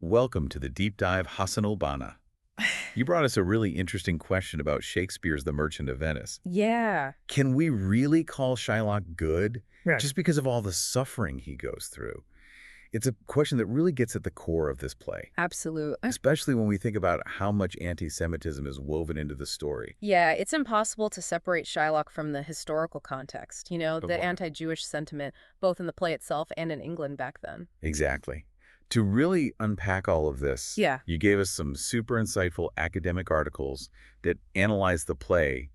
Welcome to the Deep Dive, Hassan Albana. You brought us a really interesting question about Shakespeare's The Merchant of Venice. Yeah. Can we really call Shylock good Right. just because of all the suffering he goes through? It's a question that really gets at the core of this play, Absolute. especially when we think about how much anti-Semitism is woven into the story. Yeah, it's impossible to separate Shylock from the historical context, Of the what? anti-Jewish sentiment, both in the play itself and in England back then. Exactly. To really unpack all of this, Yeah. you gave us some super insightful academic articles that analyze the play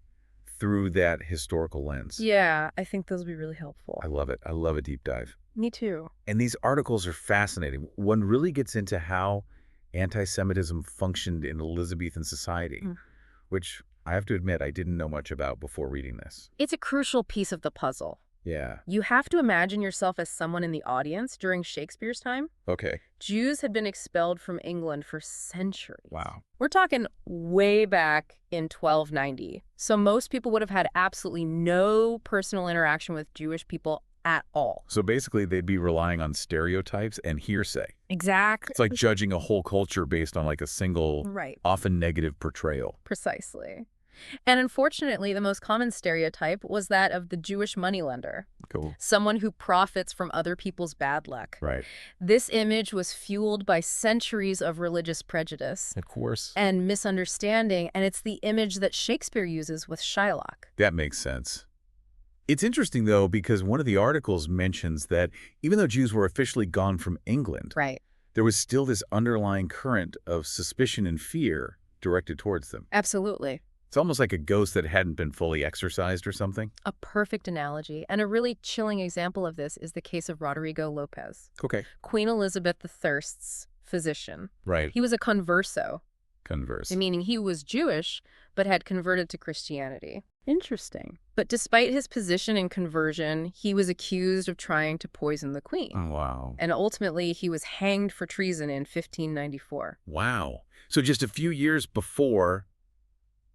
through that historical lens. Yeah, I think those would be really helpful. I love it. I love a deep dive. Me too. And these articles are fascinating. One really gets into how anti-Semitism functioned in Elizabethan society, Mm. which I have to admit I didn't know much about before reading this. It's a crucial piece of the puzzle. Yeah. You have to imagine yourself as someone in the audience during Shakespeare's time. Okay. Jews had been expelled from England for centuries. Wow. We're talking way back in 1290. So most people would have had absolutely no personal interaction with Jewish people at all. So basically they'd be relying on stereotypes and hearsay. Exactly. It's like judging a whole culture based on like a single, Right. often negative portrayal. Precisely. And unfortunately, the most common stereotype was that of the Jewish moneylender, Cool. someone who profits from other people's bad luck. Right. This image was fueled by centuries of religious prejudice Of course. and misunderstanding, and it's the image that Shakespeare uses with Shylock. That makes sense. It's interesting, though, because one of the articles mentions that even though Jews were officially gone from England, Right. there was still this underlying current of suspicion and fear directed towards them. Absolutely. It's almost like a ghost that hadn't been fully exorcised or something. A perfect analogy, and a really chilling example of this is the case of Rodrigo Lopez, Okay. Queen Elizabeth I's physician. Right. He was a converso, Converse. meaning he was Jewish but had converted to Christianity. Interesting. But despite his position in conversion, he was accused of trying to poison the queen. Oh, wow. And ultimately, he was hanged for treason in 1594. Wow. So just a few years before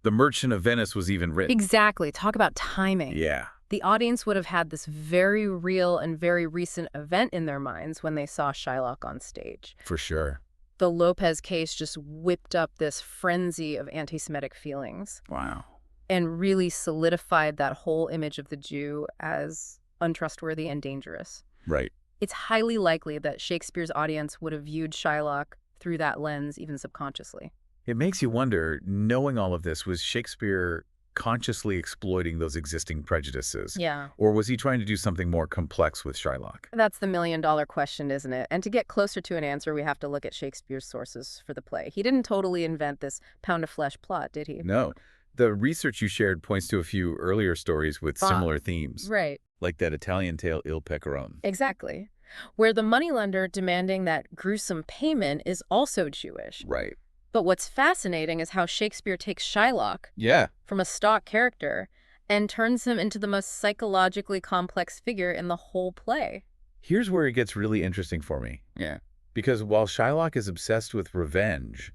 The Merchant of Venice was even written. Exactly. Talk about timing. Yeah. The audience would have had this very real and very recent event in their minds when they saw Shylock on stage. For sure. The Lopez case just whipped up this frenzy of anti-Semitic feelings Wow. and really solidified that whole image of the Jew as untrustworthy and dangerous. Right. It's highly likely that Shakespeare's audience would have viewed Shylock through that lens, even subconsciously. It makes you wonder, knowing all of this, was Shakespeare consciously exploiting those existing prejudices? Yeah. Or was he trying to do something more complex with Shylock? That's the million-dollar question, isn't it? And to get closer to an answer, we have to look at Shakespeare's sources for the play. He didn't totally invent this pound-of-flesh plot, did he? No. The research you shared points to a few earlier stories with similar themes, Right. like that Italian tale Il Pecorone. Exactly. Where the moneylender demanding that gruesome payment is also Jewish. Right. But what's fascinating is how Shakespeare takes Shylock Yeah. from a stock character and turns him into the most psychologically complex figure in the whole play. Here's where it gets really interesting for me. Yeah. Because while Shylock is obsessed with revenge,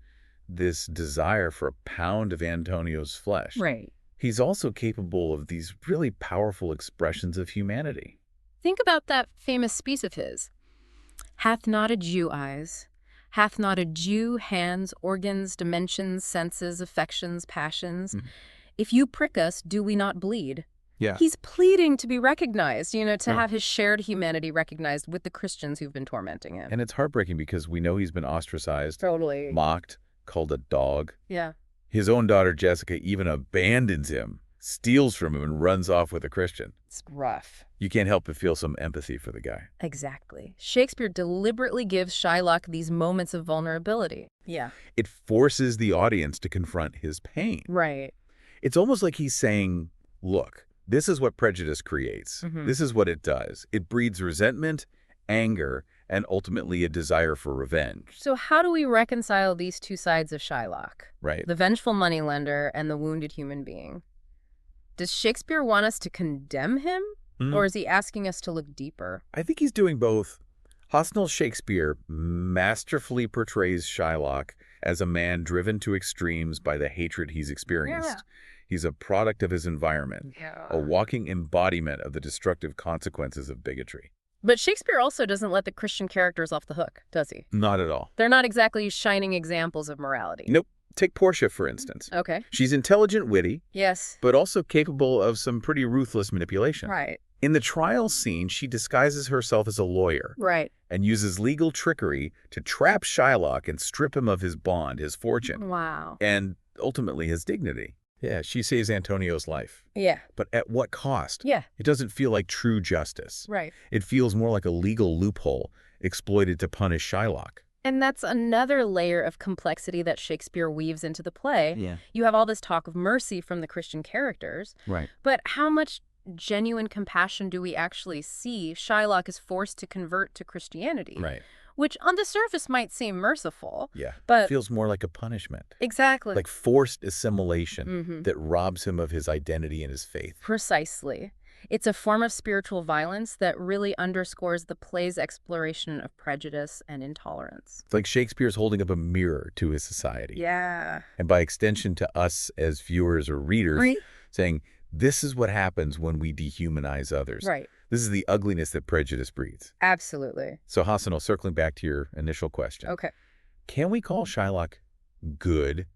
this desire for a pound of Antonio's flesh, Right. he's also capable of these really powerful expressions of humanity. Think about that famous speech of his. Hath not a Jew eyes? Hath not a Jew hands, organs, dimensions, senses, affections, passions? Mhm. If you prick us, do we not bleed? Yeah. He's pleading to be recognized, to Yeah. have his shared humanity recognized with the Christians who've been tormenting him. And it's heartbreaking because we know he's been ostracized, Totally. mocked, called a dog. Yeah. His own daughter, Jessica, even abandons him, steals from him, and runs off with a Christian. It's rough. You can't help but feel some empathy for the guy. Exactly. Shakespeare deliberately gives Shylock these moments of vulnerability. Yeah. It forces the audience to confront his pain. Right. It's almost like he's saying, look, this is what prejudice creates. Mhm. This is what it does. It breeds resentment, anger, and ultimately a desire for revenge. So how do we reconcile these two sides of Shylock? Right. The vengeful moneylender and the wounded human being? Does Shakespeare want us to condemn him? Or is he asking us to look deeper? I think he's doing both. Hosnell Shakespeare masterfully portrays Shylock as a man driven to extremes by the hatred he's experienced. He's a product of his environment, a walking embodiment of the destructive consequences of bigotry. But Shakespeare also doesn't let the Christian characters off the hook, does he? Not at all. They're not exactly shining examples of morality. Nope. Take Portia, for instance. Okay. She's intelligent, witty, Yes. but also capable of some pretty ruthless manipulation. Right. In the trial scene, she disguises herself as a lawyer Right. and uses legal trickery to trap Shylock and strip him of his bond, his fortune, Wow. and ultimately his dignity. Yeah, she saves Antonio's life. Yeah. But at what cost? Yeah. It doesn't feel like true justice. Right. It feels more like a legal loophole exploited to punish Shylock. And that's another layer of complexity that Shakespeare weaves into the play. Yeah. You have all this talk of mercy from the Christian characters, Right. but how much genuine compassion do we actually see? Shylock is forced to convert to Christianity, Right. which on the surface might seem merciful. Yeah. But it feels more like a punishment. exactly. Like forced assimilation that robs him of his identity and his faith. Precisely. It's a form of spiritual violence that really underscores the play's exploration of prejudice and intolerance. It's like Shakespeare's holding up a mirror to his society. Yeah. And by extension to us as viewers or readers, Right. saying, this is what happens when we dehumanize others. Right. This is the ugliness that prejudice breeds. Absolutely. So, Hasano, circling back to your initial question. Okay. Can we call Shylock good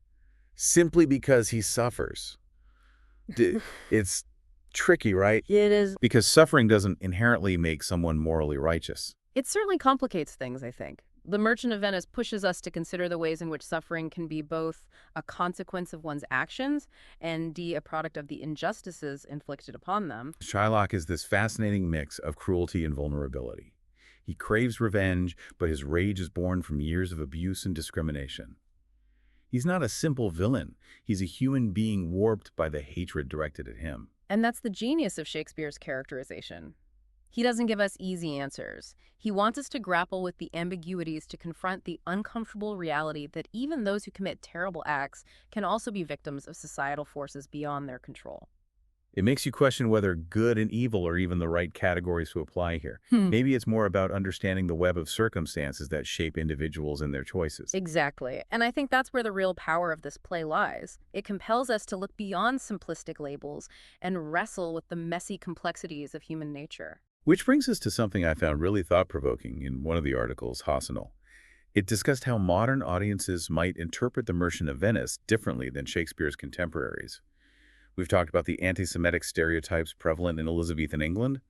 simply because he suffers? It's tricky, right? It is. Because suffering doesn't inherently make someone morally righteous. It certainly complicates things, I think. The Merchant of Venice pushes us to consider the ways in which suffering can be both a consequence of one's actions and a product of the injustices inflicted upon them. Shylock is this fascinating mix of cruelty and vulnerability. He craves revenge, but his rage is born from years of abuse and discrimination. He's not a simple villain. He's a human being warped by the hatred directed at him. And that's the genius of Shakespeare's characterization. He doesn't give us easy answers. He wants us to grapple with the ambiguities to confront the uncomfortable reality that even those who commit terrible acts can also be victims of societal forces beyond their control. It makes you question whether good and evil are even the right categories to apply here. Maybe it's more about understanding the web of circumstances that shape individuals and their choices. Exactly. And I think that's where the real power of this play lies. It compels us to look beyond simplistic labels and wrestle with the messy complexities of human nature. Which brings us to something I found really thought-provoking in one of the articles, Hasano. It discussed how modern audiences might interpret The Merchant of Venice differently than Shakespeare's contemporaries. We've talked about the anti-Semitic stereotypes prevalent in Elizabethan England,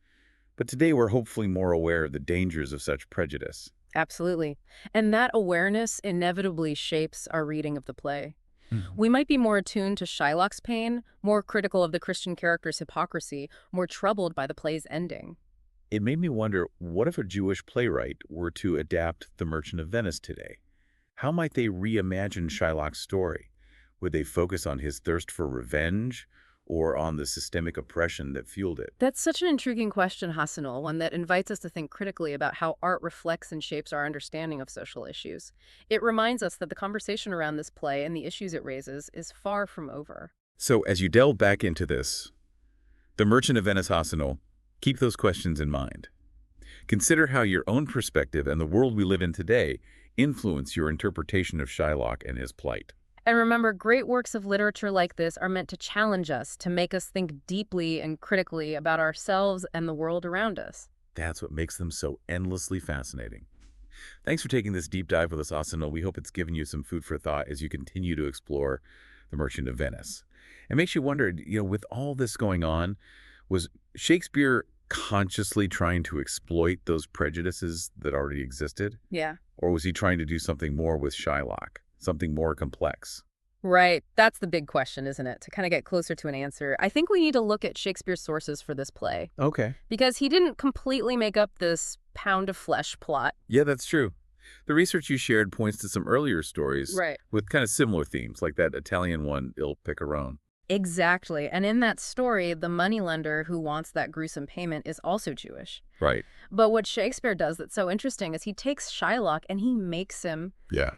but today we're hopefully more aware of the dangers of such prejudice. Absolutely. And that awareness inevitably shapes our reading of the play. Mhm. We might be more attuned to Shylock's pain, more critical of the Christian character's hypocrisy, more troubled by the play's ending. It made me wonder, what if a Jewish playwright were to adapt The Merchant of Venice today? How might they reimagine Shylock's story? Would they focus on his thirst for revenge or on the systemic oppression that fueled it? That's such an intriguing question, Hassanul, one that invites us to think critically about how art reflects and shapes our understanding of social issues. It reminds us that the conversation around this play and the issues it raises is far from over. So as you delve back into this, The Merchant of Venice, Hassanul, keep those questions in mind. Consider how your own perspective and the world we live in today influence your interpretation of Shylock and his plight. And remember, great works of literature like this are meant to challenge us, to make us think deeply and critically about ourselves and the world around us. That's what makes them so endlessly fascinating. Thanks for taking this deep dive with us, Asano. We hope it's given you some food for thought as you continue to explore The Merchant of Venice. It makes you wonder, with all this going on, was Shakespeare consciously trying to exploit those prejudices that already existed? Yeah. Or was he trying to do something more with Shylock, something more complex? Right. That's the big question, isn't it? To kind of get closer to an answer, I think we need to look at Shakespeare's sources for this play. Okay. Because he didn't completely make up this pound of flesh plot. Yeah, that's true. The research you shared points to some earlier stories Right. with kind of similar themes, like that Italian one, Il Picarone. Exactly. And in that story, the moneylender who wants that gruesome payment is also Jewish. Right. But what Shakespeare does that's so interesting is he takes Shylock and he makes him, Yeah.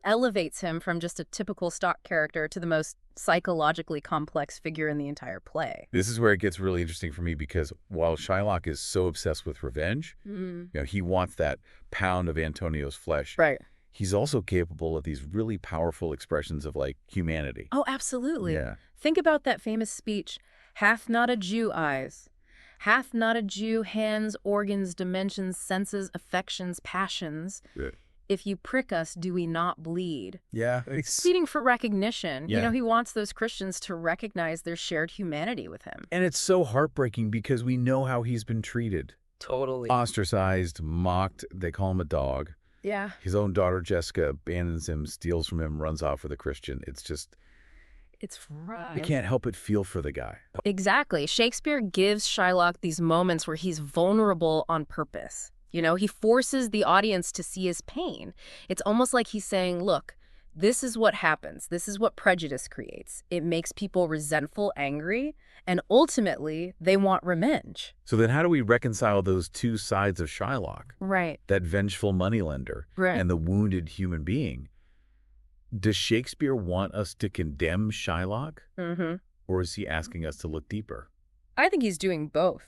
elevates him from just a typical stock character to the most psychologically complex figure in the entire play. This is where it gets really interesting for me because while Shylock is so obsessed with revenge, he wants that pound of Antonio's flesh. Right. He's also capable of these really powerful expressions of humanity. Oh, absolutely. Yeah. Think about that famous speech, "Hath not a Jew eyes? Hath not a Jew hands, organs, dimensions, senses, affections, passions? Yeah. If you prick us, do we not bleed? Yeah. Pleading for recognition. Yeah. He wants those Christians to recognize their shared humanity with him. And it's so heartbreaking because we know how he's been treated. Totally. Ostracized, mocked, they call him a dog. Yeah. His own daughter, Jessica, abandons him, steals from him, runs off with a Christian. It's just, It's right. you can't help but feel for the guy. Exactly. Shakespeare gives Shylock these moments where he's vulnerable on purpose. He forces the audience to see his pain. It's almost like he's saying, look, this is what happens. This is what prejudice creates. It makes people resentful, angry, and ultimately they want revenge. So then how do we reconcile those two sides of Shylock? Right. That vengeful moneylender Right. and the wounded human being. Does Shakespeare want us to condemn Shylock? Mm-hmm. Or is he asking us to look deeper? I think he's doing both.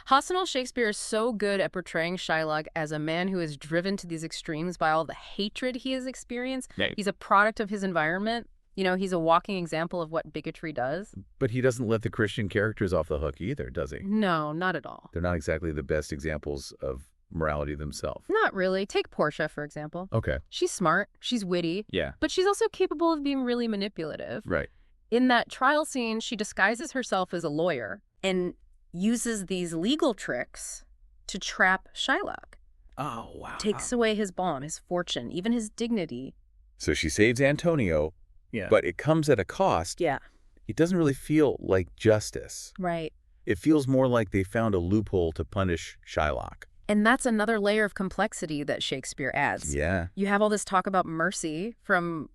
Hassanal Shakespeare is so good at portraying Shylock as a man who is driven to these extremes by all the hatred he has experienced. Right. He's a product of his environment. He's a walking example of what bigotry does. But he doesn't let the Christian characters off the hook either, does he? No, not at all. They're not exactly the best examples of morality themselves. Not really. Take Portia, for example. Okay. She's smart, she's witty, Yeah. but she's also capable of being really manipulative. Right. In that trial scene, she disguises herself as a lawyer and uses these legal tricks to trap Shylock. Oh, wow. Takes away his bond, his fortune, even his dignity. So she saves Antonio, but it comes at a cost. Yeah. It doesn't really feel like justice. Right. It feels more like they found a loophole to punish Shylock. And that's another layer of complexity that Shakespeare adds. Yeah. You have all this talk about mercy from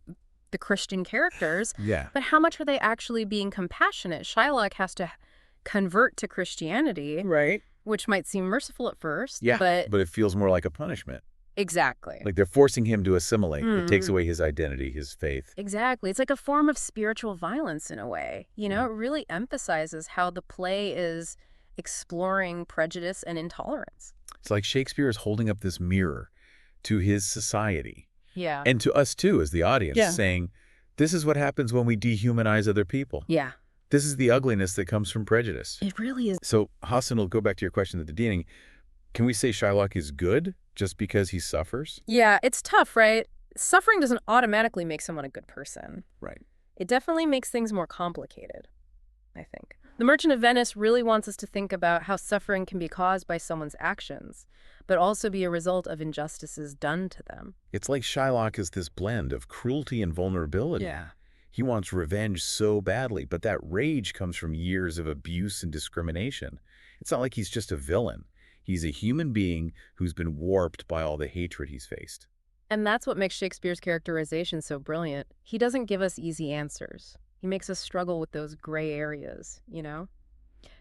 the Christian characters, Yeah. but how much are they actually being compassionate? Shylock has to convert to Christianity, Right. which might seem merciful at first. Yeah. But But it feels more like a punishment. exactly. Like they're forcing him to assimilate. It takes Mhm. away his identity, his faith. Exactly. It's like a form of spiritual violence in a way. It really emphasizes how the play is exploring prejudice and intolerance. It's like Shakespeare is holding up this mirror to his society Yeah. and to us too as the audience, Yeah. saying, this is what happens when we dehumanize other people. Yeah. This is the ugliness that comes from prejudice. It really is. So, Hassan, will go back to your question at the beginning. Can we say Shylock is good just because he suffers? Yeah, it's tough, right? Suffering doesn't automatically make someone a good person. Right. It definitely makes things more complicated, I think. The Merchant of Venice really wants us to think about how suffering can be caused by someone's actions, but also be a result of injustices done to them. It's like Shylock is this blend of cruelty and vulnerability. He wants revenge so badly, but that rage comes from years of abuse and discrimination. It's not like he's just a villain. He's a human being who's been warped by all the hatred he's faced. And that's what makes Shakespeare's characterization so brilliant. He doesn't give us easy answers. He makes us struggle with those gray areas,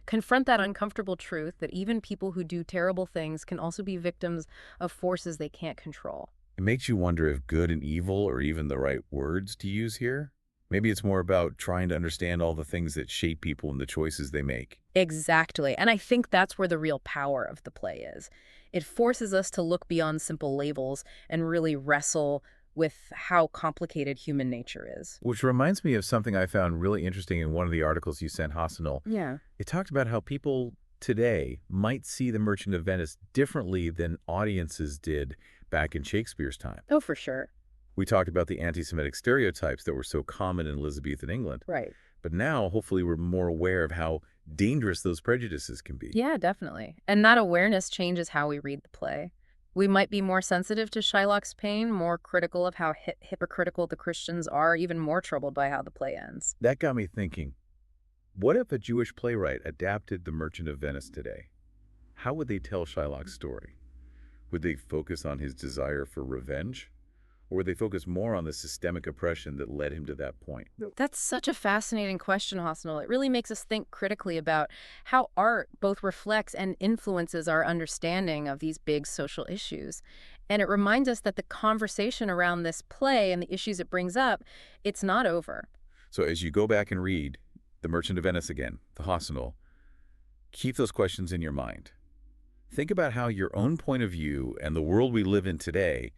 Confront that uncomfortable truth that even people who do terrible things can also be victims of forces they can't control. It makes you wonder if good and evil are even the right words to use here. Maybe it's more about trying to understand all the things that shape people and the choices they make. Exactly. And I think that's where the real power of the play is. It forces us to look beyond simple labels and really wrestle with how complicated human nature is. Which reminds me of something I found really interesting in one of the articles you sent, Hassanal. Yeah. It talked about how people today might see The Merchant of Venice differently than audiences did back in Shakespeare's time. Oh, for sure. We talked about the anti-Semitic stereotypes that were so common in Elizabethan England. Right. But now, hopefully, we're more aware of how dangerous those prejudices can be. Yeah, definitely. And that awareness changes how we read the play. We might be more sensitive to Shylock's pain, more critical of how hypocritical the Christians are, even more troubled by how the play ends. That got me thinking, what if a Jewish playwright adapted The Merchant of Venice today? How would they tell Shylock's story? Would they focus on his desire for revenge? Or would they focus more on the systemic oppression that led him to that point? That's such a fascinating question, Hassanal. It really makes us think critically about how art both reflects and influences our understanding of these big social issues. And it reminds us that the conversation around this play and the issues it brings up, it's not over. So as you go back and read The Merchant of Venice again, the Hassanal, keep those questions in your mind. Think about how your own point of view and the world we live in today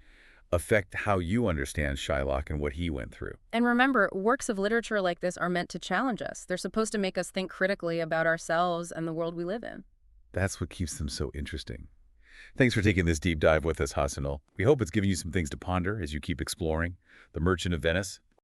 affect how you understand Shylock and what he went through. And remember, works of literature like this are meant to challenge us. They're supposed to make us think critically about ourselves and the world we live in. That's what keeps them so interesting. Thanks for taking this deep dive with us, Hassanal. We hope it's given you some things to ponder as you keep exploring The Merchant of Venice.